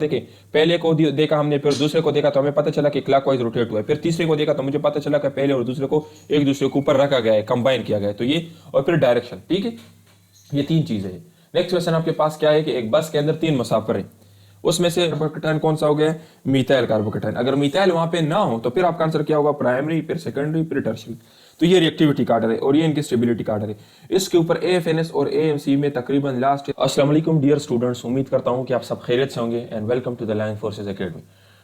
देखिए, पहले को देखा हमने, फिर दूसरे को देखा तो हमें पता चला कि क्लॉकवाइज रोटेट हुआ है, फिर तीसरे को देखा तो मुझे पता चला कि पहले और दूसरे को एक दूसरे के ऊपर रखा गया है, कंबाइन किया गया है, तो ये और फिर डायरेक्शन। ठीक है, ये तीन चीजें हैं। नेक्स्ट क्वेश्चन आपके पास क्या है कि एक बस के अंदर तीन मुसाफिर हैं, उसमें से कार्बोकेटाइन कौन सा हो गया? Methyl carbocation. अगर मीथाइल वहां पे ना हो तो फिर आपका आंसर क्या होगा? प्राइमरी, फिर सेकेंडरी, फिर टर्शियरी। तो ये रिएक्टिविटी कार्डर है और ये इनकी स्टेबिलिटी कार्डर है। इसके ऊपर एएफएनएस और एएमसी में तकरीबन लास्ट। अस्सलाम वालेकुम डियर स्टूडेंट्स, उम्मीद करता हूं कि आप सब खैरियत से होंगे and welcome to the lion forces academy.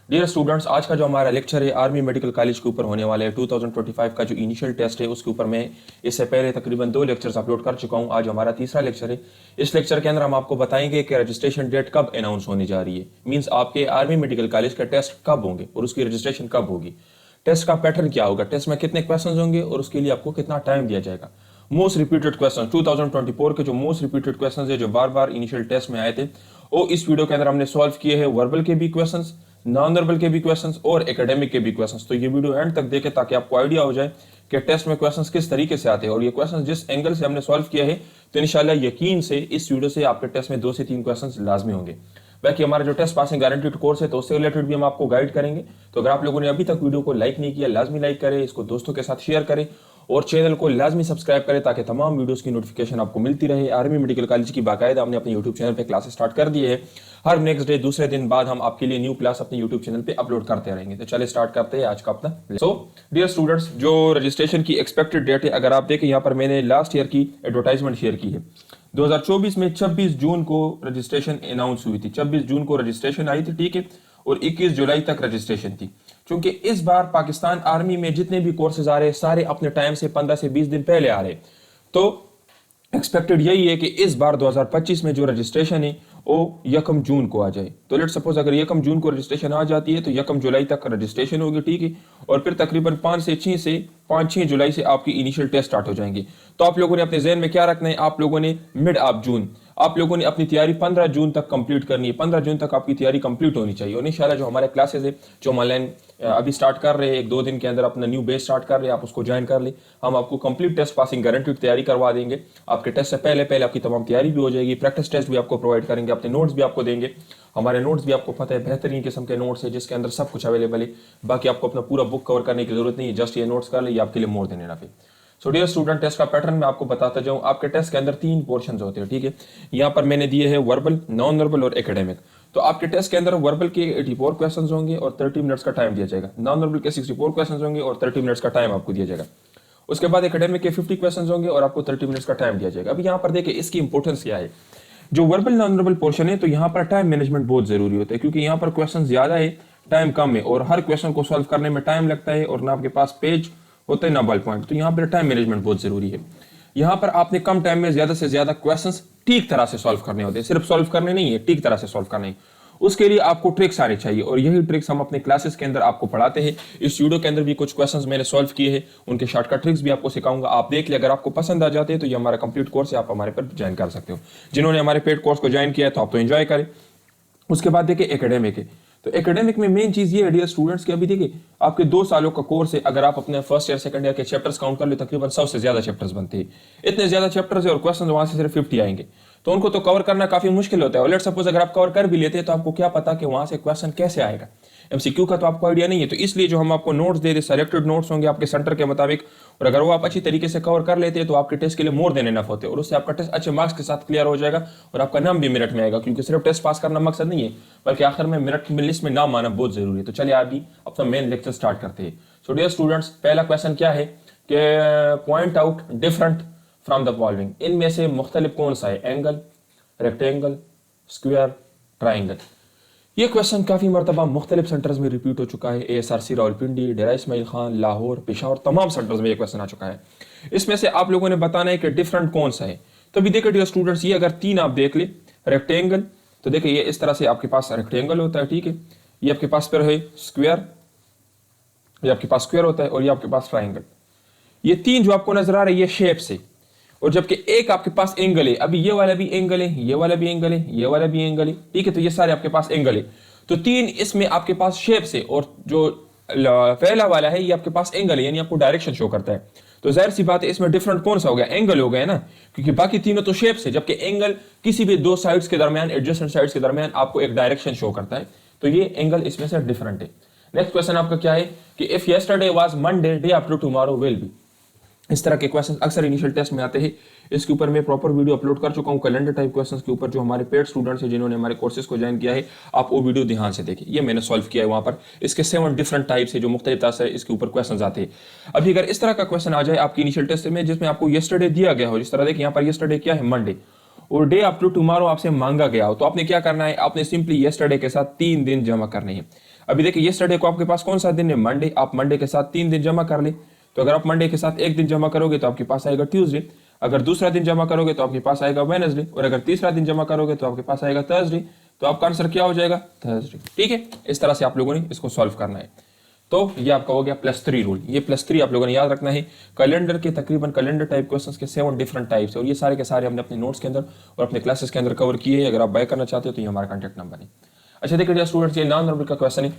Dear students, आज का जो हमारा लेक्चर है आर्मी मेडिकल कॉलेज के ऊपर होने वाला है 2025 का जो इनिशियल टेस्ट है उसके ऊपर मैं इससे पहले तकरीबन 2 लेक्चर्स अपलोड कर चुका हूं। आज हमारा तीसरा लेक्चर है। इस लेक्चर के अंदर हम आपको बताएंगे कि रजिस्ट्रेशन डेट कब अनाउंस होने जा रही है, मींस आपके आर्मी मेडिकल कॉलेज का टेस्ट कब होंगे और उसकी रजिस्ट्रेशन कब होगी, टेस्ट का पैटर्न क्या होगा, टेस्ट में कितने क्वेश्चन होंगे और उसके लिए आपको कितना टाइम दिया जाएगा। मोस्ट रिपीटेड क्वेश्चन 2024 के जो मोस्ट रिपीटेड क्वेश्चन है जो बार बार इनिशियल टेस्ट में आए थे वो इस वीडियो के अंदर हमने सॉल्व किए हैं, वर्बल के भी क्वेश्चंस, नॉन वर्बल के भी क्वेश्चंस और एकेडमिक के भी क्वेश्चंस। तो ये वीडियो एंड तक देखें ताकि आपको आइडिया हो जाए कि टेस्ट में क्वेश्चंस किस तरीके से आते हैं और ये क्वेश्चंस जिस एंगल से हमने सॉल्व किया है तो इंशाल्लाह यकीन से इस वीडियो से आपके टेस्ट में 2 से 3 क्वेश्चंस लाजमी होंगे। बाकी हमारा जो टेस्ट पासिंग गारंटीड कोर्स है तो उससे रिलेटेड भी हम आपको गाइड करेंगे। तो अगर आप लोगों ने अभी तक वीडियो को लाइक नहीं किया, लाजमी लाइक करें, इसको दोस्तों के साथ शेयर करें और चैनल को लाजमी सब्सक्राइब करें ताकि तमाम वीडियोस की नोटिफिकेशन आपको मिलती रहे। आर्मी मेडिकल कॉलेज की बाकायदा हमने अपने यूट्यूब चैनल पे क्लासेस स्टार्ट कर दिए हैं। हर नेक्स्ट डे दूसरे दिन बाद हम आपके लिए न्यू क्लास अपने यूट्यूब चैनल पे अपलोड करते रहेंगे। तो चले स्टार्ट करते हैं आज का अपना। सो डियर स्टूडेंट्स, जो रजिस्ट्रेशन की एक्सपेक्टेड डेट है, अगर आप देखें यहाँ पर मैंने लास्ट ईयर की एडवर्टाइजमेंट शेयर की है। 2024 में 26 जून को रजिस्ट्रेशन अनाउंस हुई थी, 26 जून को रजिस्ट्रेशन आई थी, ठीक है, और 21 जुलाई तक रजिस्ट्रेशन थी। क्योंकि इस बार पाकिस्तान आर्मी में जितने भी कोर्सेज आ रहे हैं सारे अपने टाइम से 15 से 20 दिन पहले आ रहे हैं, तो एक्सपेक्टेड यही है कि इस बार 2025 में जो रजिस्ट्रेशन है वो 1 जून को आ जाए। तो लेट सपोज अगर 1 जून को रजिस्ट्रेशन आ जाती है तो 1 जुलाई तक रजिस्ट्रेशन होगी, ठीक है, और फिर तकरीबन 5-6 जुलाई से आपकी इनिशियल टेस्ट स्टार्ट हो जाएंगे। तो आप लोगों ने अपने जहन में क्या रखना है, आप लोगों ने मिड ऑफ जून आप लोगों ने अपनी तैयारी 15 जून तक कंप्लीट करनी है। 15 जून तक आपकी तैयारी कंप्लीट होनी चाहिए और इंशाल्लाह जो हमारे क्लासेस है जो ऑनलाइन अभी स्टार्ट कर रहे हैं, 1-2 दिन के अंदर अपना न्यू बेस स्टार्ट कर रहे हैं, आप उसको ज्वाइन कर ले। हम आपको कंप्लीट टेस्ट पासिंग गारंटीड तैयारी करवा देंगे। आपके टेस्ट से पहले पहले आपकी तमाम तैयारी भी हो जाएगी, प्रैक्टिस टेस्ट भी आपको प्रोवाइड करेंगे, अपने नोट्स भी आपको देंगे। हमारे नोट्स भी आपको पता है बेहतरीन किस्म के नोट्स है जिसके अंदर सब कुछ अवेलेबल है। बाकी आपको अपना पूरा बुक कवर करने की जरूरत नहीं है, जस्ट ये नोट्स कर ले, ये आपके लिए मोर देन इनफ है। सो डियर स्टूडेंट, टेस्ट का पैटर्न मैं आपको बताता जाऊं। आपके टेस्ट के अंदर 3 पोर्शंस होते हैं, ठीक है। यहाँ पर मैंने दिए हैं वर्बल, नॉन वर्बल और एकेडमिक। तो आपके टेस्ट के अंदर वर्बल के 84 क्वेश्चंस होंगे और 30 मिनट्स का टाइम दिया जाएगा। नॉन वर्बल के 64 क्वेश्चंस होंगे और 30 मिनट्स का टाइम आपको दिया जाएगा। उसके बाद एकेडमिक के 50 क्वेश्चंस होंगे और आपको 30 मिनट्स का टाइम दिया जाएगा। अभी यहाँ पर देखिए इसकी इंपॉर्टेंस क्या है। जो वर्बल नॉन वर्बल पोर्शन है तो यहाँ पर टाइम मैनेजमेंट बहुत जरूरी होता है क्योंकि यहाँ पर क्वेश्चन ज्यादा है, टाइम कम है और हर क्वेश्चन को सॉल्व करने में टाइम लगता है और ना आपके पास पेज होता है ना बल पॉइंट। तो यहाँ पर टाइम मैनेजमेंट बहुत जरूरी है। यहाँ पर आपने कम टाइम में ज्यादा से ज्यादा क्वेश्चंस ठीक तरह से सॉल्व करने होते हैं, सिर्फ सॉल्व करने नहीं है, ठीक तरह से सॉल्व करने। उसके लिए आपको ट्रिक्स आने चाहिए और यही ट्रिक्स हम अपने क्लासेस के अंदर आपको पढ़ाते हैं। इस वीडियो के अंदर भी कुछ क्वेश्चंस मैंने सॉल्व किए हैं, उनके शॉर्टकट ट्रिक्स भी आपको सिखाऊंगा। आप देख ले, अगर आपको पसंद आ जाते हैं तो ये हमारा कंप्लीट कोर्स है, आप हमारे पर ज्वाइन कर सकते हो। जिन्होंने हमारे पेड कोर्स को ज्वाइन किया है तो आप तो एंजॉय करें। उसके बाद देखिए एकेडमिक है। तो एकेडमिक में मेन चीज ये है डियर स्टूडेंट्स कि अभी देखिए आपके 2 सालों का कोर्स है। अगर आप अपने फर्स्ट ईयर सेकंड ईयर के चैप्टर्स काउंट कर ले तकरीबन 100 से ज्यादा चैप्टर्स बनते हैं। इतने ज्यादा चैप्टर्स है और क्वेश्चन वहां से सिर्फ 50 आएंगे तो उनको तो कवर करना काफी मुश्किल होता है। और लेट सपोज अगर आप कवर कर भी लेते हैं तो आपको क्या पता कि वहां से क्वेश्चन कैसे आएगा, एमसीक्यू का तो आपको आइडिया नहीं है। तो इसलिए जो हम आपको नोट्स दे रहे, सेलेक्टेड नोट्स होंगे आपके सेंटर के मुताबिक, और अगर वो आप अच्छी तरीके से कवर कर लेते हैं तो आपके टेस्ट के लिए मोर देन इनफ होते हैं और उससे आपका टेस्ट अच्छे मार्क्स के साथ क्लियर हो जाएगा और आपका नाम भी मेरिट में आएगा। क्योंकि सिर्फ टेस्ट पास करना मकसद नहीं है बल्कि आखिर में मेरिट लिस्ट में नाम आना बहुत जरूरी है। तो चलिए अभी अपना मेन लेक्चर स्टार्ट करते हैं। सो डियर स्टूडेंट्स, पहला क्वेश्चन क्या है कि point out different from the following. इनमें से मुख्तलिफ कौन सा है? Angle, rectangle, square, triangle. ये क्वेश्चन काफी मरतबा मुख्तलिफ सेंटर्स में रिपीट हो चुका है। ASRC रावलपिंडी, डेरा इस्माइल खान, लाहौर, पेशावर, तमाम सेंटर्स में ये क्वेश्चन आ चुका है। इसमें से आप लोगों ने बताना है कि डिफरेंट कौन सा है। तो अभी देखिए डियर स्टूडेंट्स, ये अगर 3 आप देख ले, रेक्टेंगल, तो देखिए ये इस तरह से आपके पास रेक्टेंगल होता है, ठीक है। ये आपके पास फिर है स्क्वायर, ये आपके पास स्क्वायर होता है और ये आपके पास ट्राइंगल। ये 3 जो आपको नजर आ रहे हैं ये शेप से, और जबकि एक आपके पास एंगल है। अभी ये वाला भी एंगल है, ये वाला भी एंगल है, ये वाला भी एंगल है, ठीक है। तो ये सारे आपके पास एंगल है। तो 3 इसमें आपके पास शेप से, और जो पहला वाला है ये आपके पास एंगल है, यानी आपको डायरेक्शन शो करता है। तो तो जाहिर सी बात है इसमें डिफरेंट कौन सा हो गया, एंगल हो गया ना, क्योंकि बाकी तीनों तो शेप्स है, जबकि एंगल किसी भी दो साइड्स के दरमियान, एडजेसेंट साइड्स के दरमियान आपको एक डायरेक्शन शो करता है, तो ये एंगल इसमें से डिफरेंट है। नेक्स्ट क्वेश्चन आपका क्या है कि if yesterday was Monday, day after tomorrow will be. इस तरह के क्वेश्चन अक्सर इनिशियल टेस्ट में आते हैं। इसके ऊपर मैं प्रॉपर वीडियो अपलोड कर चुका हूं कैलेंडर टाइप क्वेश्चंस के ऊपर, जो हमारे पेड स्टूडेंट्स हैं जिन्होंने हमारे कोर्सेज को ज्वाइन किया है, आप वो वीडियो ध्यान से देखिए, ये मैंने सॉल्व किया है वहां पर। इसके 7 डिफरेंट टाइप्स है जो मुख्तलिफ तरह से इसके ऊपर क्वेश्चन आते हैं। अभी अगर इस तरह का क्वेश्चन आ जाए आपकी इनिशियल टेस्ट में जिसमें आपको यस्टरडे दिया गया हो, जिस तरह देखिए यहाँ पर यस्टरडे क्या है, मंडे, और डे आफ्टर टुमारो आपसे मांगा गया हो, तो आपने क्या करना है, आपने सिंपली यस्टरडे के साथ 3 दिन जमा करने हैं। अभी देखिए यस्टरडे को आपके पास कौन सा दिन है, मंडे, आप मंडे के साथ 3 दिन जमा कर ले। तो अगर आप मंडे के साथ एक दिन जमा करोगे तो आपके पास आएगा ट्यूसडे, अगर दूसरा दिन जमा करोगे तो आपके पास आएगा वेडनेसडे, और अगर तीसरा दिन जमा करोगे तो आपके पास आएगा थर्सडे। तो आपका आंसर क्या हो जाएगा, थर्सडे। ठीक है, इस तरह से आप लोगों ने इसको सॉल्व करना है। तो ये आपका हो गया +3 रूल। ये +3 आप लोगों ने याद रखना है। कैलेंडर के तकरीबन कैलेंडर टाइप क्वेश्चंस के 7 डिफरेंट टाइप्स है, और ये सारे के सारे हमने अपने नोट्स के अंदर और अपने क्लासेस के अंदर कवर किए हैं। अगर आप बाय करना चाहते हो तो ये हमारा कॉन्टैक्ट नंबर है। अच्छा देखिए स्टूडेंट्स, ये नॉन नॉर्मल का क्वेश्चन है।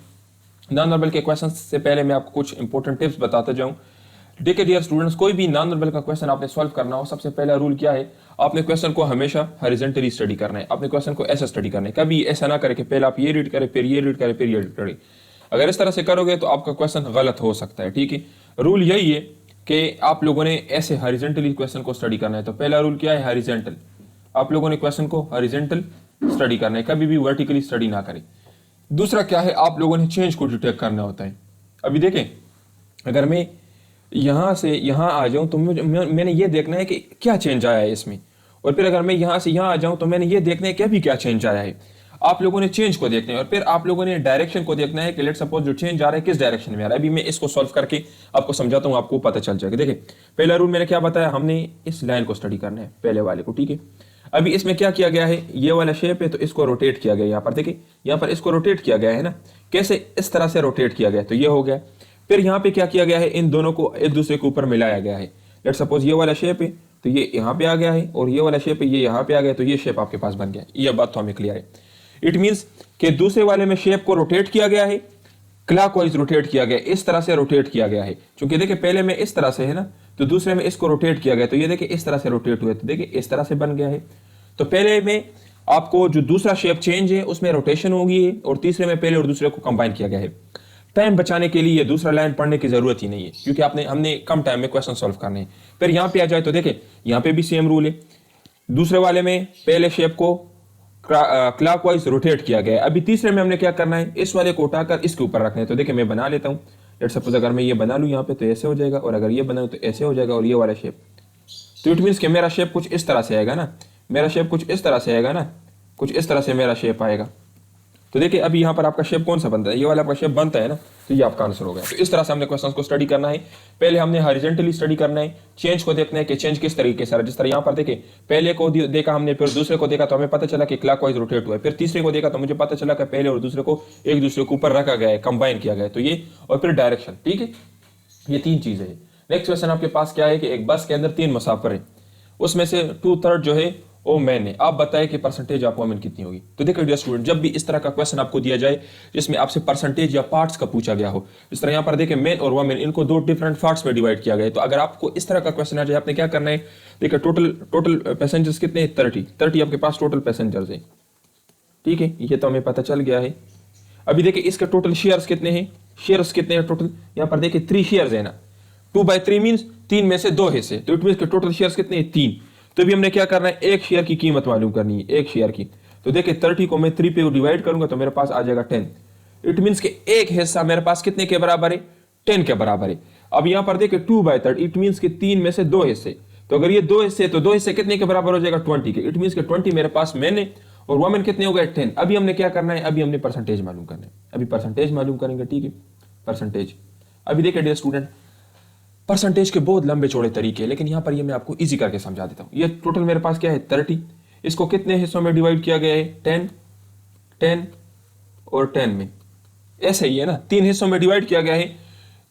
नॉन नॉर्मल के क्वेश्चन से पहले मैं आपको कुछ इंपॉर्टेंट टिप्स बताते जाऊँ। देखिए डियर स्टूडेंट्स, कोई भी नॉन नॉर्मल का क्वेश्चन आपने सॉल्व करना हो, सबसे पहला रूल क्या है, आपने क्वेश्चन को हमेशा हॉरिजॉन्टली स्टडी करना है। आपने क्वेश्चन को ऐसा स्टडी करना है, कभी ऐसा ना करें कि पहले आप ये रीड करें, फिर ये रीड करें, फिर ये रीड करें। अगर इस तरह से करोगे तो आपका क्वेश्चन गलत हो सकता है। ठीक है, रूल यही है कि आप लोगों ने ऐसे हॉरिजॉन्टली क्वेश्चन को स्टडी करना है। तो पहला रूल क्या है, हॉरिजॉन्टल। आप लोगों ने क्वेश्चन को हॉरिजॉन्टल स्टडी करना है, कभी भी वर्टिकली स्टडी ना करें। दूसरा क्या है, आप लोगों ने चेंज को डिटेक्ट करना होता है। अभी देखें, अगर मैं यहां से यहां आ जाऊं तो मैंने ये देखना है कि क्या चेंज आया है इसमें, और फिर अगर मैं यहां से यहां आ जाऊं तो मैंने ये देखना है कि अभी क्या चेंज आया है। आप लोगों ने चेंज को देखना है, और फिर आप लोगों ने डायरेक्शन को देखना है कि लेट सपोज जो चेंज आ रहा है किस डायरेक्शन में आ रहा है। अभी मैं इसको सॉल्व करके आपको समझाता हूं, आपको पता चल जाएगा। देखिए पहला रूल मैंने क्या बताया, हमने इस लाइन को स्टडी करना है, पहले वाले को। ठीक है, अभी इसमें क्या किया गया है, ये वाला शेप है तो इसको रोटेट किया गया। यहाँ पर देखिए, यहाँ पर इसको रोटेट किया गया है ना, कैसे, इस तरह से रोटेट किया गया, तो ये हो गया। फिर यहाँ पे क्या किया गया है, इन दोनों को एक दूसरे के ऊपर मिलाया गया है। लेट सपोज ये वाला शेप है तो ये यहाँ पे आ गया है, और ये वाला शेप है ये यहाँ पे आ गया, तो ये शेप आपके पास बन गया। ये बात तो हमें क्लियर है। इट मीन्स कि दूसरे वाले में शेप को रोटेट किया गया है, क्लॉकवाइज रोटेट किया गया, इस तरह से रोटेट किया गया है। क्योंकि देखिए पहले में इस तरह से है ना, तो दूसरे में इसको रोटेट किया गया, तो ये देखिए इस तरह से रोटेट हुए, तो देखिए इस तरह से बन गया है। तो पहले में आपको जो दूसरा शेप चेंज है उसमें रोटेशन होगी, और तीसरे में पहले और दूसरे को कंबाइन किया गया है। टाइम बचाने के लिए दूसरा लाइन पढ़ने की जरूरत ही नहीं है, क्योंकि हमने कम टाइम में क्वेश्चन सॉल्व करने हैं। फिर यहाँ पे आ जाए तो देखिए यहाँ पे भी सेम रूल है। दूसरे वाले में पहले शेप को क्लॉकवाइज रोटेट किया गया है। अभी तीसरे में हमने क्या करना है, इस वाले को उठाकर इसके ऊपर रखना है। तो देखिए मैं बना लेता हूँ। लेट सपोज अगर मैं ये बना लूँ यहाँ पे तो ऐसे हो जाएगा, और अगर ये बनाऊँ तो ऐसे हो जाएगा, और ये वाला शेप, तो इट मीन्स कि मेरा शेप कुछ इस तरह से आएगा ना, मेरा शेप कुछ इस तरह से आएगा ना, कुछ इस तरह से मेरा शेप आएगा। तो देखिए अभी यहाँ पर आपका शेप कौन सा बनता है, ये वाला आपका शेप बनता है ना, तो ये आपका आंसर हो गया। तो इस तरह से हमने क्वेश्चंस को स्टडी करना है। पहले हमने हॉरिजॉन्टली स्टडी करना है, चेंज को देखना है कि चेंज किस तरीके से, जिस तरह यहाँ पर देखिए पहले को देखा हमने, फिर दूसरे को देखा तो हमें पता चला कि क्लॉकवाइज रोटेट हुआ है, फिर तीसरे को देखा तो मुझे पता चला कि पहले और दूसरे को एक दूसरे के ऊपर रखा गया है, कंबाइन किया गया है, तो ये, और फिर डायरेक्शन। ठीक है, ये 3 चीजें हैं। नेक्स्ट क्वेश्चन आपके पास क्या है कि एक बस के अंदर 3 मुसाफिर हैं, उसमें से 2/3 जो है ओ मैंने, आप बताएं कि परसेंटेज ऑफ वुमेन कितनी होगी। तो देखिए डियर स्टूडेंट, जब भी इस तरह का क्वेश्चन आपको दिया जाए जिसमें आपसे परसेंटेज या पार्ट्स का पूछा गया हो, इस तरह यहाँ पर देखिए मैन और वुमेन, इनको 2 डिफरेंट पार्ट्स में डिवाइड किया गया है। तो अगर आपको इस तरह का क्वेश्चन आ जाए, आपने क्या करना है, देखिए टोटल पैसेंजर्स कितने हैं, 30 आपके पास टोटल पैसेंजर्स है। ठीक है, ये तो हमें पता चल गया है। अभी देखिए इसके टोटल शेयर्स कितने हैं, शेयर्स कितने हैं टोटल, यहाँ पर देखिए 3 शेयर्स है ना, 2/3 मीन्स 3 में से 2 हिस्से, तो इट मीन्स के टोटल शेयर्स कितने हैं, 3। तो भी हमने क्या करना है, एक शेयर की कीमत मालूम करनी है, एक शेयर की। तो देखिए 30 को मैं 3 पे डिवाइड करूंगा तो मेरे पास आ जाएगा 10। इट मीन्स के एक हिस्सा मेरे पास कितने के बराबर है, 10 के बराबर है। अब यहाँ पर देखिए 2/3, इट मीन्स के 3 में से 2 हिस्से, तो अगर ये 2 हिस्से, तो 2 हिस्से कितने के बराबर हो जाएगा, 20 के। इट मीन्स के 20 मेरे पास मैंने, और वुमेन कितने हो गए, 10। अभी हमने क्या करना है, अभी हमने परसेंटेज मालूम करना है, अभी परसेंटेज मालूम करेंगे। ठीक है, परसेंटेज। अभी देखिए डियर स्टूडेंट, परसेंटेज के बहुत लंबे चौड़े तरीके हैं, लेकिन यहाँ पर ये मैं आपको इजी करके समझा देता हूँ। ये टोटल मेरे पास क्या है, 30, इसको कितने हिस्सों में डिवाइड किया गया है, 10, 10 और 10 में, ऐसे ही है ना, 3 हिस्सों में डिवाइड किया गया है।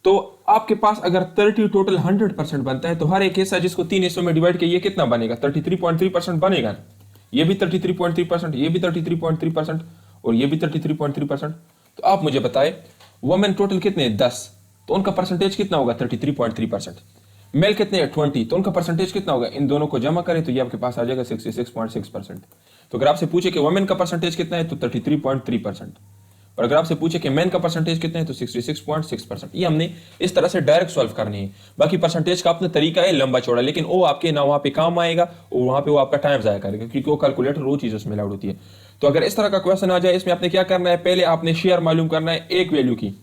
तो आपके पास अगर 30 टोटल 100% बनता है, तो हर एक हिस्सा जिसको 3 हिस्सों में डिवाइड किया, ये कितना बनेगा, 33.3% बनेगा ना। ये भी 33.3%, ये भी 33.3%, और ये भी 33.3%। तो आप मुझे बताए वुमेन टोटल कितने, 10, तो उनका परसेंटेज कितना होगा, 33.3%। मेल कितने हैं 20, तो उनका परसेंटेज कितना होगा, इन दोनों को जमा करें तो ये आपके पास आ जाएगा 66.6%। तो अगर आपसे पूछे कि वुमेन का परसेंटेज कितना है तो 33.3%, और अगर आपसे पूछे कि मैन का परसेंटेज कितना है तो 66.6%। ये हमने इस तरह से डायरेक्ट सॉल्व करनी है। बाकी परसेंटेज का अपना तरीका है लंबा चौड़ा, लेकिन वो आपके ना वहाँ पे काम आएगा और वहाँ पे वो आपका टाइम ज़ाया करेगा, क्योंकि वो कैलकुलेटर वो चीज़ उसमें अलाउड होती है। तो अगर इस तरह का क्वेश्चन आ जाए, इसमें आपने क्या करना है, पहले आपने शेयर मालूम करना है एक वैल्यू की,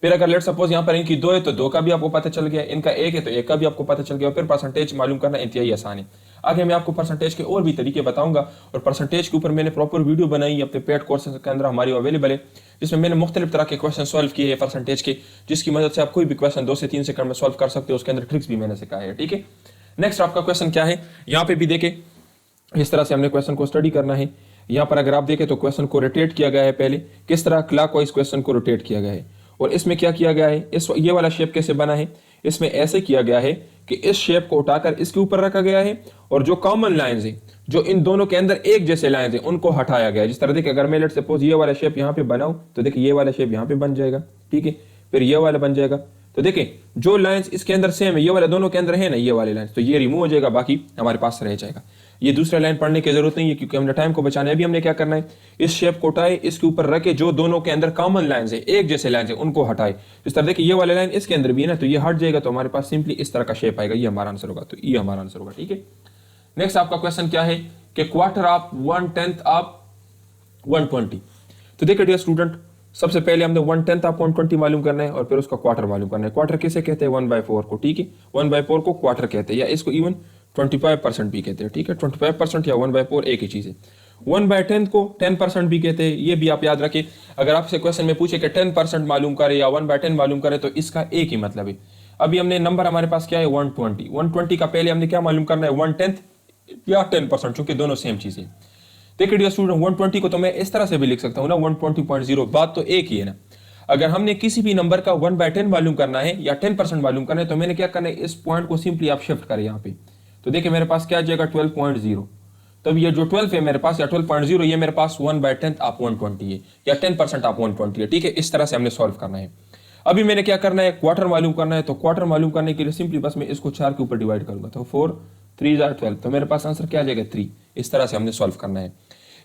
फिर अगर लेट सपोज यहाँ पर इनकी 2 है तो 2 का भी आपको पता चल गया, इनका 1 है तो 1 का भी आपको पता चल गया, फिर परसेंटेज मालूम करना इंतहाई आसान है। आगे मैं आपको परसेंटेज के और भी तरीके बताऊंगा, और परसेंटेज के ऊपर मैंने प्रॉपर वीडियो बनाई अपने पेड कोर्स के अंदर हमारी अवेलेबल है, जिसमें मैंने मुख्तलिफ तरह के क्वेश्चन सॉल्व किए हैं परसेंटेज के, जिसकी मदद से आप कोई भी क्वेश्चन 2 से 3 सेकंड में सॉल्व कर सकते हो। उसके अंदर ट्रिक्स भी मैंने सिखाया है, ठीक है। नेक्स्ट आपका क्वेश्चन क्या है, यहाँ पे भी देखें इस तरह से हमने क्वेश्चन को स्टडी करना है। यहाँ पर अगर आप देखें तो क्वेश्चन को रोटेट किया गया है, पहले किस तरह क्लॉकवाइज क्वेश्चन को रोटेट किया गया है, और इसमें क्या किया गया है, ये वाला शेप कैसे बना है, इसमें ऐसे किया गया है कि इस शेप को उठाकर इसके ऊपर रखा गया है, और जो कॉमन लाइंस है, जो इन दोनों के अंदर एक जैसे लाइंस है, उनको हटाया गया है। जिस तरह देखिए, अगर मैं लेट सपोज ये वाला शेप यहाँ पे बनाऊं तो देखिए ये वाला शेप यहाँ पे बन जाएगा, ठीक है, फिर ये वाला बन जाएगा। तो देखिए जो लाइंस इसके अंदर सेम है, ये वाले दोनों के अंदर है ना ये वाले लाइंस, तो ये रिमूव हो जाएगा, बाकी हमारे पास रह जाएगा। ये दूसरा लाइन पढ़ने की जरूरत नहीं है, क्योंकि हमने टाइम को बचाना है। अभी हमने क्या करना है, इस शेप को उठाए, इसके ऊपर रखे, जो दोनों के अंदर कॉमन लाइंस है, एक जैसे लाइंस है, उनको हटाए। इस तरह देखिए ये वाला लाइन इसके अंदर भी है ना, तो ये हट जाएगा, तो हमारे पास सिंपली इस तरह का शेप आएगा, ये हमारा आंसर होगा। तो ये हमारा आंसर होगा, ठीक है। नेक्स्ट आपका क्वेश्चन क्या है कि क्वार्टर ऑफ 1/10 ऑफ 120। तो देखिए डियर स्टूडेंट, सबसे पहले हमने 1/10 ऑफ 120 मालूम करना है, और फिर उसका क्वार्टर मालूम करना है। क्वार्टर किसे कहते हैं, 1/4 को, ठीक है, 1/4 को क्वार्टर कहते हैं, या इसको इवन 25% भी कहते हैं, ठीक है। 25% या 1/4 एक ही चीज है। 1/10 को 10% भी कहते हैं, ये भी आप याद रखें। अगर आपसे क्वेश्चन में पूछे कि 10% मालूम करे या 1/10 मालूम करे, तो इसका एक ही मतलब है। अभी हमने नंबर हमारे पास क्या है 120, 120 का पहले हमने क्या मालूम करना है 1/10 या 10%, चूंकि दोनों सेम चीज है। देखिए डियर स्टूडेंट, 120 को तो मैं इस तरह से भी लिख सकता हूँ ना, 120.0, बात तो एक ही है ना। अगर हमने किसी भी नंबर का 1/10 मालूम करना है या 10% मालूम करना है, तो मैंने क्या करना है, इस पॉइंट को सिंपली आप शिफ्ट करें यहाँ पे। तो देखिए मेरे पास क्या आ जाएगा 12.0, तब ये जो 12 है मेरे पास, या 12.0, ये मेरे पास 1/10 ऑफ 120 है, या 10% ऑफ 120 है, ठीक है। इस तरह से हमने सॉल्व करना है। अभी मैंने क्या करना है, क्वार्टर मालूम करना है, तो क्वार्टर मालूम करने के लिए सिंपली बस मैं इसको 4 के ऊपर डिवाइड करूंगा, तो 4 3 12, तो मेरे पास आंसर क्या आ जाएगा 3। इस तरह से हमने सॉल्व करना है।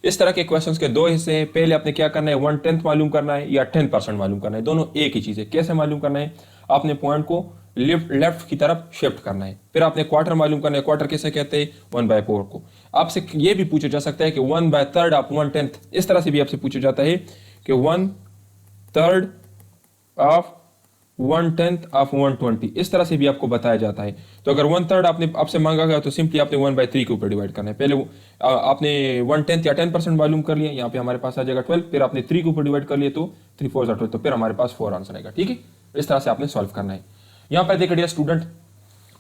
इस तरह के क्वेश्चंस के दो हिस्से हैं, पहले आपने क्या करना है 1/10 मालूम करना है या 10% मालूम करना है, दोनों एक ही चीज है। कैसे मालूम करना है, आपने पॉइंट को लेफ्ट की तरफ शिफ्ट करना है। फिर आपने क्वार्टर मालूम करना है, क्वार्टर किसे कहते हैं 1/4 को। आपसे ये भी पूछा जा सकता है कि 1/3 ऑफ 1/10, इस तरह से भी आपसे पूछा जाता है कि 1/3 ऑफ 1/10 ऑफ 120, इस तरह से भी आपको बताया जाता है। तो अगर 1/3 आपने आपसे मांगा गया, तो सिंपली आपने 1/3 के ऊपर डिवाइड करना है। पहले आपने 1/10 या 10% मालूम कर लिया, यहाँ पे हमारे पास आ जाएगा 12, फिर आपने 3 के ऊपर डिवाइड कर लिया, तो 3 4 12, तो फिर हमारे पास 4 आंसर आएगा, ठीक है। इस तरह से आपने सॉल्व करना है। यहाँ पर देखिए डियर स्टूडेंट,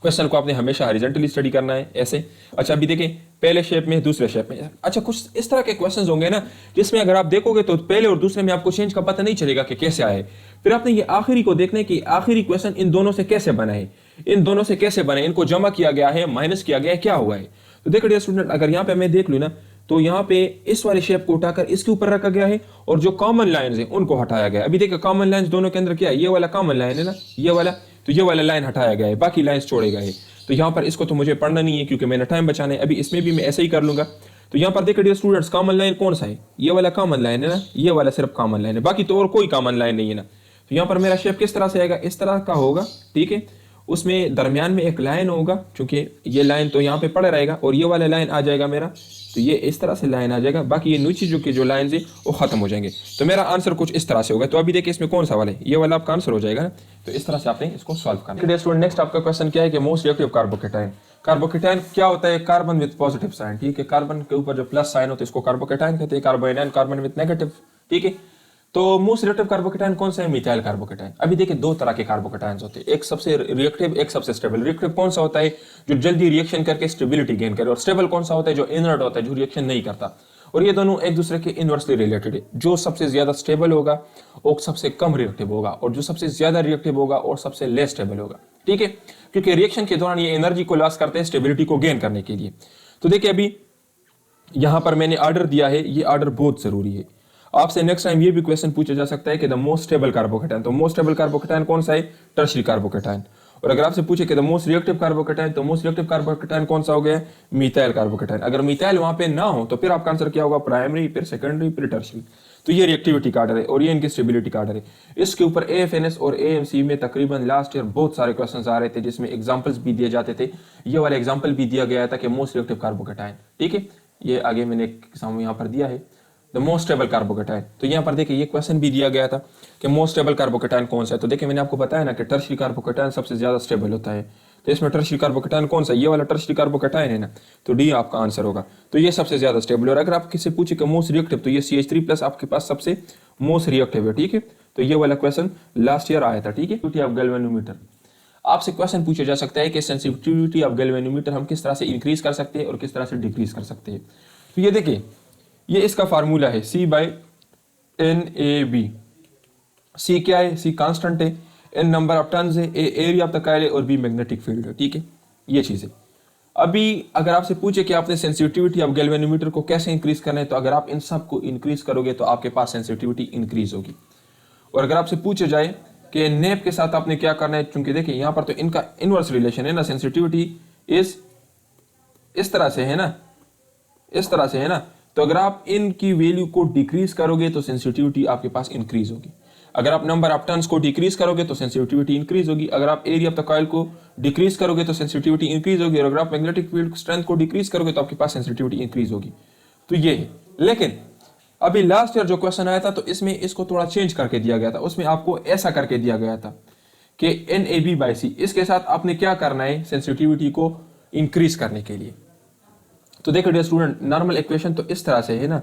क्वेश्चन को आपने हमेशा हॉरिजॉन्टली स्टडी करना है, ऐसे। अच्छा अभी देखिए पहले शेप में, दूसरे शेप में। अच्छा कुछ इस तरह के क्वेश्चंस होंगे ना, जिसमें अगर आप देखोगे तो पहले और दूसरे में आपको चेंज का पता नहीं चलेगा कि कैसे आए। फिर आपने ये आखिरी को देखना है कि आखिरी क्वेश्चन इन दोनों से कैसे बना है, इन दोनों से कैसे बने, इनको जमा किया गया है, माइनस किया गया है, क्या हुआ है। तो देखो डियर स्टूडेंट, अगर यहाँ पे मैं देख लूँ ना, तो यहाँ पे इस वाले शेप को उठाकर इसके ऊपर रखा गया है, और जो कॉमन लाइंस है उनको हटाया गया है। अभी देखिए कॉमन लाइंस दोनों के अंदर क्या है, ये वाला कॉमन लाइन है ना, ये वाला, तो ये वाला लाइन हटाया गया है, बाकी लाइंस छोड़े गए हैं। तो यहाँ पर इसको तो मुझे पढ़ना नहीं है, क्योंकि मैंने टाइम बचाना है। अभी इसमें भी मैं ऐसे ही कर लूंगा। तो यहाँ पर देखिए डियर स्टूडेंट्स, कॉमन लाइन कौन सा है, ये वाला कॉमन लाइन है ना, ये वाला सिर्फ कॉमन लाइन है, बाकी तो और कोई कॉमन लाइन नहीं है ना। तो यहाँ पर मेरा शेप किस तरह से आएगा, इस तरह का होगा, ठीक है। उसमें दरमियान में एक लाइन होगा, क्योंकि ये लाइन तो यहाँ पे पड़े रहेगा, और ये वाला लाइन आ जाएगा मेरा, तो ये इस तरह से लाइन आ जाएगा, बाकी ये नीचे जो लाइन है वो खत्म हो जाएंगे। तो मेरा आंसर कुछ इस तरह से होगा। तो अभी देखिए इसमें कौन सा वाला है, ये वाला आपका आंसर हो जाएगा ना। तो इस तरह से आपने इसको सॉल्व करना है। नेक्स्ट आपका क्वेश्चन क्या है कि मोस्ट रिएक्टिव कार्बोकेटाइन। कार्बोकेटाइन क्या होता है, कार्बन विद पॉजिटिव साइन, ठीक है। कार्बन के ऊपर जो प्लस साइन होता है इसको कार्बोकेटाइन कहते हैं। कार्बोनाइन कार्बन विद नेगेटिव, ठीक है। तो मोस्ट रिएक्टिव कार्बोकेटाइन कौन सा है, मिथाइल कार्बोकेटाइन। अभी देखिए दो तरह के कार्बोकेटाइन्स होते हैं, एक सबसे रिएक्टिव, एक सबसे स्टेबल। रिएक्टिव कौन सा होता है, जो जल्दी रिएक्शन करके स्टेबिलिटी गेन करे, और स्टेबल कौन सा होता है, जो इनर्ट होता है, जो रिएक्शन नहीं करता। और ये दोनों एक दूसरे के इनवर्सली रिलेटेड है। जो सबसे ज्यादा स्टेबल होगा वो सबसे कम रिएक्टिव होगा, और जो सबसे ज्यादा रिएक्टिव होगा और सबसे लेस स्टेबल होगा, ठीक है। क्योंकि रिएक्शन के दौरान ये एनर्जी को लॉस करते हैं स्टेबिलिटी को गेन करने के लिए। तो देखिए अभी यहां पर मैंने ऑर्डर दिया है, ये ऑर्डर बहुत जरूरी है। आपसे नेक्स्ट टाइम ये भी क्वेश्चन पूछा जा सकता है कि द मोस्ट स्टेबल कार्बोकेटाइन। तो मोस्ट स्टेबल कार्बोकेटाइन कौन सा है, टर्शियरी कार्बोकेटाइन। और अगर आपसे पूछे कि द मोस्ट रिएक्टिव कार्बोकेटाइन, तो मोस्ट रिएक्टिव कार्बोकेटाइन कौन सा हो गया? Methyl carbocation. अगर मिथाइल वहां पे ना हो तो फिर आपका आंसर क्या होगा? प्राइमरी, फिर सेकेंडरी, फिर टर्शियरी। तो ये रिएक्टिविटी का आर्डर है और ये इनकी स्टेबिलिटी का आर्डर है। इसके ऊपर AFNS और AMC में तकरीबन लास्ट ईयर बहुत सारे क्वेश्चंस आ रहे थे जिसमें एग्जांपल्स भी दिए जाते थे। ये वाला एग्जांपल भी दिया गया था कि मोस्ट रिएक्टिव कार्बोकेटाइन, ठीक है, ये आगे मैंने एग्जाम यहाँ पर दिया है, द मोस्ट स्टेबल कार्बोकेटाइन। तो यहाँ पर देखिए ये क्वेश्चन भी दिया गया था कि मोस्ट स्टेबल कार्बोकेटाइन कौन सा है। तो देखिए मैंने आपको बताया ना कि टर्शियरी कार्बोकेटाइन सबसे ज्यादा स्टेबल होता है। तो इसमें टर्शियरी कार्बोकेटाइन कौन सा? ये वाला टर्शियरी कार्बोकेटाइन है ना, तो डी आपका आंसर होगा। तो ये सबसे ज्यादा स्टेबल है। और अगर आप किसी पूछे कि मोस्ट रिएक्टिव, तो ये CH3+ आपके पास सबसे मोस्ट रिएक्टिव है, ठीक है। तो ये वाला क्वेश्चन लास्ट ईयर आया था, ठीक है। सेंसिटिविटी ऑफ गैल्वेनोमीटर, आपसे क्वेश्चन पूछा जा सकता है कि सेंसिटिविटी ऑफ गैल्वेनोमीटर हम किस तरह से इंक्रीज कर सकते हैं और किस तरह से डिक्रीज कर सकते हैं। तो ये देखिए ये इसका फार्मूला है C/NAB। C क्या है? C कांस्टेंट है, N नंबर ऑफ टर्न्स है, A area of the coil है और B मैग्नेटिक फील्ड है, ठीक है, ये चीज है। अभी अगर आपसे पूछे कि आपने सेंसिटिविटी ऑफ गैल्वेनोमीटर को कैसे इंक्रीज करना है, तो अगर आप इन सब को इंक्रीज करोगे तो आपके पास सेंसिटिविटी इंक्रीज होगी। और अगर आपसे पूछे जाए कि नेप के साथ आपने क्या करना है, चूंकि देखिए यहाँ पर तो इनका इनवर्स रिलेशन है ना, सेंसिटिविटी इस तरह से है ना, इस तरह से है ना, तो अगर आप इनकी वैल्यू को डिक्रीज करोगे तो सेंसिटिविटी आपके पास इंक्रीज होगी। अगर आप नंबर ऑफ टर्न्स को डिक्रीज करोगे तो सेंसिटिविटी इंक्रीज होगी। अगर आप एरिया ऑफ द कॉइल को डिक्रीज करोगे तो सेंसिटिविटी इंक्रीज होगी। और अगर आप मैग्नेटिक फील्ड स्ट्रेंथ को डिक्रीज करोगे तो आपके पास सेंसिटिविटी इंक्रीज होगी। तो ये है। लेकिन अभी लास्ट ईयर जो क्वेश्चन आया था तो इसमें इसको थोड़ा चेंज करके दिया गया था। उसमें आपको ऐसा करके दिया गया था कि NAB/C, इसके साथ आपने क्या करना है सेंसिटिविटी को इंक्रीज करने के लिए। तो देखो डियर स्टूडेंट, नॉर्मल इक्वेशन तो इस तरह से है ना,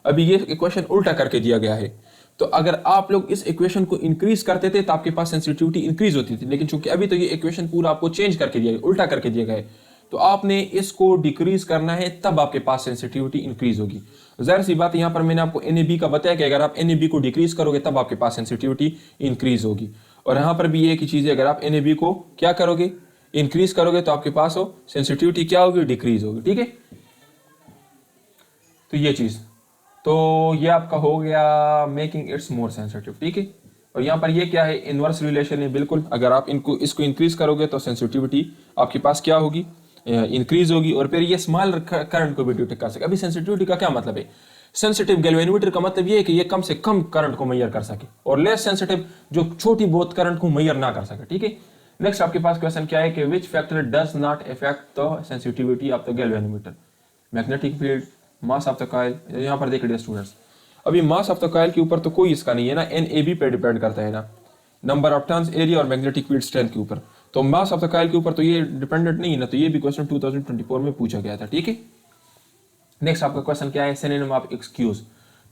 अभी ये इक्वेशन उल्टा करके दिया गया है। तो अगर आप लोग इस इक्वेशन को इंक्रीज करते थे तो आपके पास सेंसिटिविटी इंक्रीज होती थी, लेकिन चूंकि अभी तो ये इक्वेशन पूरा आपको चेंज करके दिया गया, उल्टा करके दिया गया है, तो आपने इसको डिक्रीज करना है, तब आपके पास सेंसिटिविटी इंक्रीज होगी। जाहिर सी बात, यहाँ पर मैंने आपको NAB का बताया कि अगर आप NAB को डिक्रीज करोगे तब आपके पास सेंसिटिविटी इंक्रीज होगी। और यहाँ पर भी एक ही चीज है, अगर आप NAB को क्या करोगे, इंक्रीज करोगे, तो आपके पास हो सेंसिटिविटी क्या होगी, डिक्रीज होगी, ठीक है। तो ये चीज, तो ये आपका हो गया मेकिंग इट्स मोर सेंसिटिव, ठीक है। और यहाँ पर ये क्या है, इनवर्स रिलेशन है बिल्कुल। अगर आप इसको इंक्रीज करोगे तो सेंसिटिविटी आपके पास क्या होगी, इंक्रीज होगी। और फिर ये स्मॉल करंट को भी डिटेक्ट कर सके। अभी सेंसिटिविटी का क्या मतलब है? सेंसिटिव गैल्वेनोमीटर का मतलब ये है कि ये कम से कम करंट को मेजर कर सके, और लेस सेंसिटिव जो छोटी बहुत करंट को मेजर ना कर सके, ठीक है। नेक्स्ट आपके पास क्वेश्चन क्या है कि which factor does not affect the sensitivity of the galvanometer? Magnetic field, mass of the coil. यहाँ पर देखिए स्टूडेंट्स, अभी मास ऑफ द कॉइल के ऊपर तो कोई इसका नहीं है ना, NAB पे डिपेंड करता है ना, नंबर ऑफ टर्न्स, एरिया और मैग्नेटिक फील्ड स्ट्रेंथ के ऊपर। तो मास ऑफ द कॉइल के ऊपर तो ये डिपेंडेंट नहीं है ना, तो ये भी क्वेश्चन 2024 में पूछा गया था, ठीक है। नेक्स्ट आपका क्वेश्चन क्या है, सिनोनिम ऑफ एक्सक्यूज।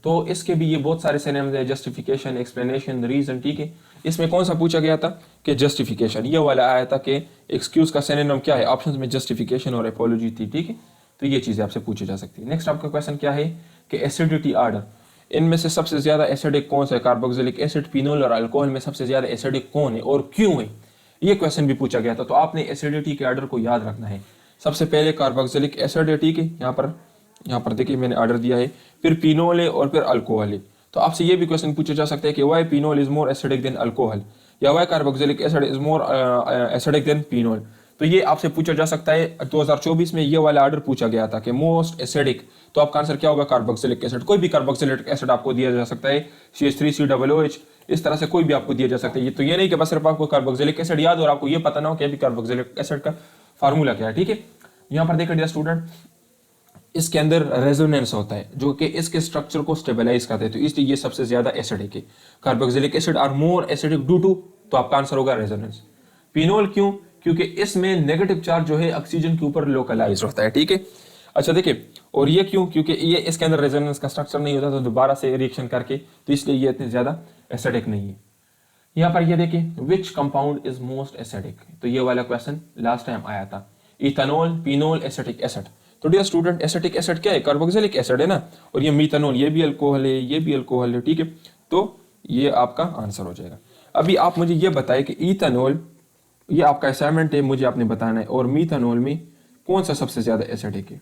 तो इसके भी ये बहुत सारे सिनोनिम्स है, जस्टिफिकेशन, एक्सप्लेनेशन, रीजन, ठीक है। इसमें कौन सा पूछा गया था कि जस्टिफिकेशन, ये वाला आया था कि एक्सक्यूज का सिनोनिम क्या है, ऑप्शंस में जस्टिफिकेशन और एपोलॉजी थी, ठीक है। तो ये चीजें आपसे पूछी जा सकती है। नेक्स्ट आपका क्वेश्चन क्या है कि एसिडिटी ऑर्डर, इनमें से सबसे ज्यादा एसिडिक कौन सा है, कार्बोक्सिलिक एसिड, फिनोल और अल्कोहल में सबसे ज्यादा एसिडिक कौन है और क्यों है, ये क्वेश्चन भी पूछा गया था। तो आपने एसिडिटी के ऑर्डर को याद रखना है। सबसे पहले कार्बोक्सिलिक एसिड है, ठीक है, यहाँ पर देखिए मैंने ऑर्डर दिया है, फिर फिनोल है और फिर अल्कोहल है। तो आपसे ये भी क्वेश्चन पूछा जा सकता है कि why phenol is more acidic than alcohol, या why carboxylic acid is more acidic than phenol. तो ये आपसे पूछा जा सकता है। 2024 में ये वाला ऑर्डर पूछा गया था कि मोस्ट एसिडिक, तो आपका आंसर क्या होगा, कार्बोक्सिलिक एसिड। कोई भी कार्बोक्सिलिक एसिड आपको दिया जा सकता है, CH3COOH, इस तरह से कोई भी आपको दिया जा सकता है। तो ये नहीं कि बस सिर्फ आपको कार्बोक्सिलिक एसिड याद और आपको ये पता ना हो कि अभी कार्बोक्सिलिक एसिड का फार्मूला क्या है, ठीक है। यहाँ पर देखिए स्टूडेंट, इसके अंदर रेजोनेंस होता है जो कि इसके स्ट्रक्चर को स्टेबलाइज करते हैं, तो इसलिए ये सबसे ज्यादा एसिडिक है। Carboxylic acid are more acidic due to, तो आपका आंसर होगा रेजोनेंस। फिनोल क्यों, क्योंकि इसमें नेगेटिव चार्ज जो है ऑक्सीजन के ऊपर लोकलाइज होता है, ठीक है। अच्छा देखिए, और ये क्यों, क्योंकि ये इसके अंदर रेजोनेंस का स्ट्रक्चर नहीं होता, तो दोबारा से रिएक्शन करके, तो इसलिए ये इतने ज्यादा एसिडिक नहीं है। यहाँ पर ये देखिए, which compound is most acidic, तो ये वाला क्वेश्चन लास्ट टाइम आया था, इथेनॉल, फिनोल, एसिटिक एसिड। तो डियर स्टूडेंट, एसिटिक एसिड क्या है, कार्बोक्सिलिक एसिड है ना, और ये मीथेनॉल, ये भी अल्कोहल है, ये भी अल्कोहल है, ठीक है। तो ये आपका आंसर हो जाएगा। अभी आप मुझे ये बताएं कि इथेनॉल, ये आपका असाइनमेंट है, मुझे आपने बताना है, और मीथेनॉल में कौन सा सबसे ज्यादा एसिडिक है,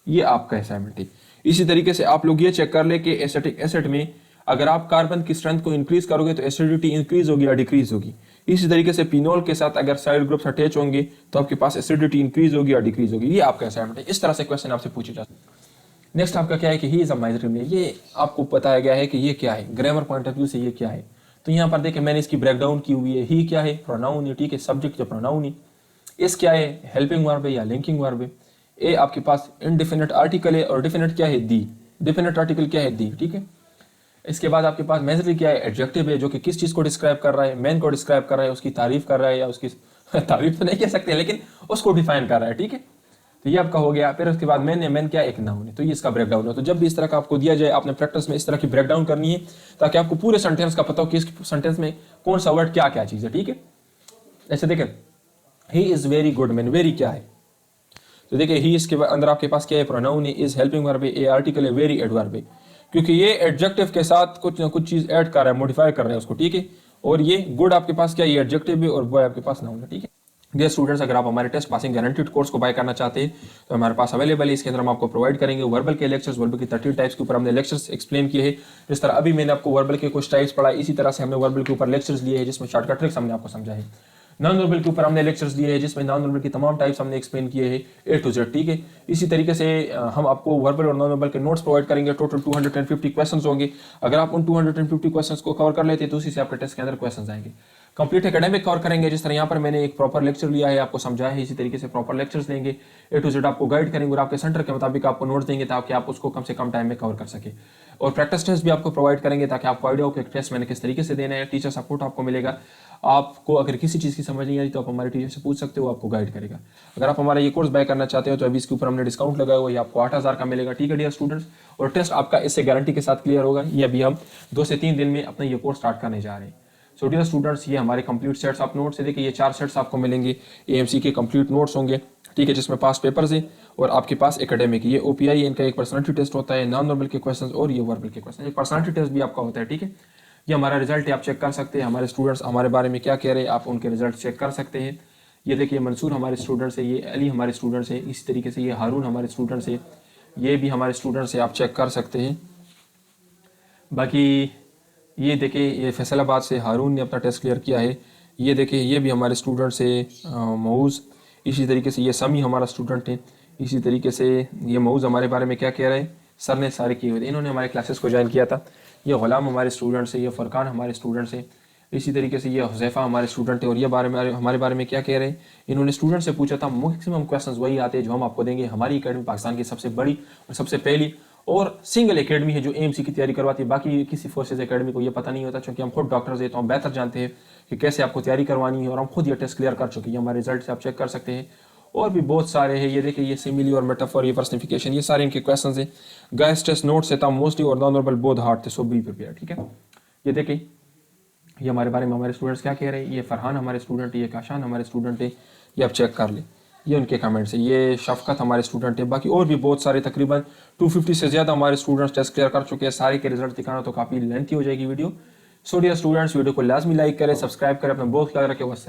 ये आपका असाइनमेंट है। इसी तरीके से आप लोग ये चेक कर ले कि एसिटिक एसिड में अगर आप कार्बन की स्ट्रेंथ को इंक्रीज करोगे तो एसिडिटी इंक्रीज होगी या डिक्रीज होगी। इसी तरीके से पिनोल के साथ अगर साइड ग्रुप्स अटैच होंगे तो आपके पास एसिडिटी इंक्रीज होगी या डिक्रीज होगी। ये आपका असाइनमेंट है। इस तरह से क्वेश्चन आपसे पूछे जाते हैं। नेक्स्ट आपका क्या है कि he is a minor name. ये आपको बताया गया है कि ये क्या है, ग्रामर पॉइंट ऑफ व्यू से ये क्या है। तो यहाँ पर देखिए मैंने इसकी ब्रेकडाउन की हुई है। ही क्या है, प्रोनाउन है, ठीक है, सब्जेक्ट या प्रोनाउन है। इस क्या है, हेल्पिंग वर्ब है या लिंकिंग वर्ब है। ए आपके पास इनडिफिनिट आर्टिकल है और डिफिनिट क्या है, दी। डिफिनिट आर्टिकल क्या है, दी, ठीक है। इसके बाद आपके पास मेजरली क्या है, एडजेक्टिव है, जो कि किस चीज को डिस्क्राइब कर रहा है, मैन को डिस्क्राइब कर रहा है, उसकी तारीफ कर रहा है या उसकी तारीफ तो नहीं कह सकते लेकिन उसको डिफाइन कर रहा है, ठीक है। तो ये आपका हो गया। फिर उसके बाद मैन क्या, एक नाउन है। तो ये इसका ब्रेकडाउन है। तो जब भी इस तरह का आपको दिया जाए, आपने प्रैक्टिस में इस तरह की ब्रेकडाउन करनी है ताकि आपको पूरे सेंटेंस का पता हो कि इस सेंटेंस में कौन सा वर्ड क्या क्या चीज है, ठीक है। ऐसे देखें, he is very good man, very क्या है, तो देखिए ही इसके अंदर आपके पास क्या है, प्रोनाउन है, इज हेल्पिंग वर्ब है, ए आर्टिकल है, वेरी एडवर्ब है, क्योंकि ये एडजेक्टिव के साथ कुछ ना कुछ चीज ऐड कर रहा है, मॉडिफाई कर रहा है उसको, ठीक है। और ये गुड आपके पास क्या है, ये एडजेक्टिव है और बॉय आपके पास नाउन है, ठीक है। डियर स्टूडेंट्स, अगर आप हमारे टेस्ट पासिंग गारंटीड कोर्स को बाय करना चाहते हैं तो हमारे पास अवेलेबल है। इसके अंदर हम आपको प्रोवाइड करेंगे वर्बल के लेक्चर्स, वर्बल की 30 टाइप्स के ऊपर हमने लेक्चर्स एक्सप्लेन किए हैं। जिस तरह अभी मैंने आपको वर्बल के कुछ टाइप्स पढ़ा, इसी तरह से हमने वर्बल के ऊपर लेक्चर्स लिए हैं जिसमें शॉर्टकट ट्रिक्स हमने आपको समझा है। नॉन वर्बल के ऊपर हमने लेक्चर्स दिए हैं जिसमें नॉन वर्बल की तमाम टाइप्स हमने एक्सप्लेन किए हैं A to Z, ठीक है। इसी तरीके से हम आपको वर्बल और नॉन वर्बल के नोट्स प्रोवाइड करेंगे। टोटल 250 क्वेश्चंस होंगे। अगर आप उन 250 क्वेश्चंस को कवर कर लेते हैं तो उसी से आपके टेस्ट के अंदर क्वेश्चंस आएंगे। कंप्लीट एकेडमिक कवर करेंगे। जिस तरह यहाँ पर मैंने एक प्रॉपर लेक्चर लिया है, आपको समझाया है, इसी तरीके से प्रॉपर लेक्चर्स लेंगे। A to Z आपको गाइड करेंगे और आपके सेंटर के मुताबिक आपको नोट्स देंगे ताकि आप उसको कम से कम टाइम में कवर कर सके। और प्रैक्टिस टेस्ट भी आपको प्रोवाइड करेंगे ताकि आपको आइडिया हो कि टेस्ट मैंने किस तरीके से देना है। टीचर सपोर्ट आपको मिलेगा। आपको अगर किसी चीज़ की समझ नहीं आई तो आप हमारे टीचर से पूछ सकते हो, आपको गाइड करेगा। अगर आप हमारा ये कोर्स बाय करना चाहते हो तो अभी इसके ऊपर हमने डिस्काउंट लगाया हुआ है, आपको 8000 का मिलेगा, ठीक है डियर स्टूडेंट्स। और टेस्ट आपका इससे गारंटी के साथ क्लियर होगा। ये अभी हम 2 से 3 दिन में अपना ये कोर्स स्टार्ट करने जा रहे हैं। सो डियर स्टूडेंट्स, ये हमारे कंप्लीट सेट्स आप नोट्स से देखिए, ये 4 सेट्स आपको मिलेंगे। AMC के कंप्लीट नोट्स होंगे, ठीक है, जिसमें पास पेपर्स है और आपके पास एकेडमिक, ये OPI इनका एक पर्सनालिटी टेस्ट होता है, नॉन वर्बल के क्वेश्चंस और ये वर्बल के क्वेश्चन, एक पर्सनालिटी टेस्ट भी आपका होता है, ठीक है। ये हमारा रिजल्ट है, आप चेक कर सकते हैं। हमारे स्टूडेंट्स हमारे बारे में क्या कह रहे हैं, आप उनके रिजल्ट चेक कर सकते हैं। ये देखिए मंसूर हमारे स्टूडेंट्स है, ये अली हमारे स्टूडेंट्स है, इसी तरीके से ये हारून हमारे स्टूडेंट्स है, ये भी हमारे स्टूडेंट्स है, आप चेक कर सकते हैं। बाकी ये देखिए, ये फैसलाबाद से हारून ने अपना टेस्ट क्लियर किया है। ये देखिए, ये भी हमारे स्टूडेंट्स है, मऊज़। इसी तरीके से ये समी हमारा स्टूडेंट है। इसी तरीके से ये मऊज़ हमारे बारे में क्या कह रहे हैं, सर ने सारे किए हुए थे, इन्होंने हमारे क्लासेस को ज्वाइन किया था। ये गुलाम हमारे स्टूडेंट्स है, ये फरकान हमारे स्टूडेंट्स हैं। इसी तरीके से ये हुज़ैफ़ा हमारे स्टूडेंट है और ये हमारे बारे में क्या कह रहे हैं, इन्होंने स्टूडेंट से पूछा था। मैक्सिमम क्वेश्चंस वही आते हैं जो हम आपको देंगे। हमारी एकेडमी पाकिस्तान की सबसे बड़ी और सबसे पहली और सिंगल एकेडमी है जो AMC की तैयारी करवाती है। बाकी किसी फोर्सेज एकेडमी को ये पता नहीं होता, क्योंकि हम खुद डॉक्टर्स हैं तो हम बेहतर जानते हैं कि कैसे आपको तैयारी करवानी है और हम खुद ये टेस्ट क्लियर कर चुके हैं। हमारे रिजल्ट से आप चेक कर सकते हैं। और भी बहुत सारे हैं, ये देखिए, ये सिमिली और मेटाफोर, ये पर्सनिफिकेशन, ये सारे इनके क्वेश्चंस हैं। गाइस टेस्ट नोट से था मोस्टली और नॉन वर्बल बहुत हार्ड थे, सो बी प्रिपेयर, ठीक है। ये देखिए, ये हमारे बारे में हमारे स्टूडेंट्स क्या कह रहे हैं। ये फरहान हमारे स्टूडेंट है, ये काशान हमारे स्टूडेंट है, ये आप चेक कर लें, ये उनके कमेंट्स है। ये शफकत हमारे स्टूडेंट है। बाकी और भी बहुत सारे, तकरीबन 250 से ज़्यादा हमारे स्टूडेंट्स टेस्ट क्लियर कर चुके हैं। सारे के रिजल्ट दिखाना तो काफ़ी लेंथी हो जाएगी वीडियो। सो डियर स्टूडेंट्स, वीडियो को लाजमी लाइक करें, सब्सक्राइब करें, अपना बहुत ख्याल रखें। वस्सलाम।